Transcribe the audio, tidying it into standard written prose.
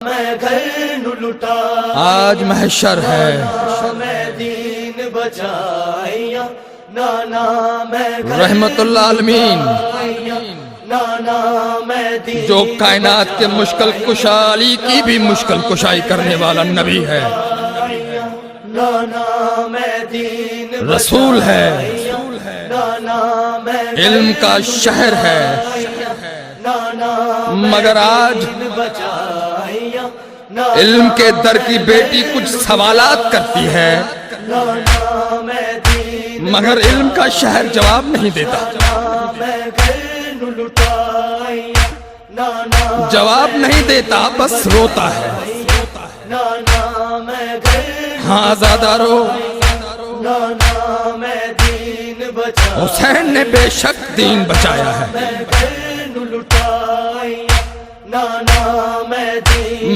میں گھر نو لٹا آج محشر ہے میں دین بچائیا نانا میں رحمت اللہ عالمین نانا میں دین جو کائنات کے مشکل کشا علی کی بھی مشکل کشائی کرنے والا نبی ہے نانا میں دین رسول ہے نانا میں علم کا شہر ہے نانا مگر آج بچائیا علم کے در کی بیٹی کچھ سوالات کرتی ہے نانا میں دین مگر علم کا شہر جواب نہیں دیتا میں گھر نو لٹائیا نانا جواب نہیں دیتا بس روتا ہے نانا میں گھر ہاں آزادارو نانا میں دین بچا حسین نے بے شک دین بچایا ہے میں گھر نو لٹائیا نانا میں دین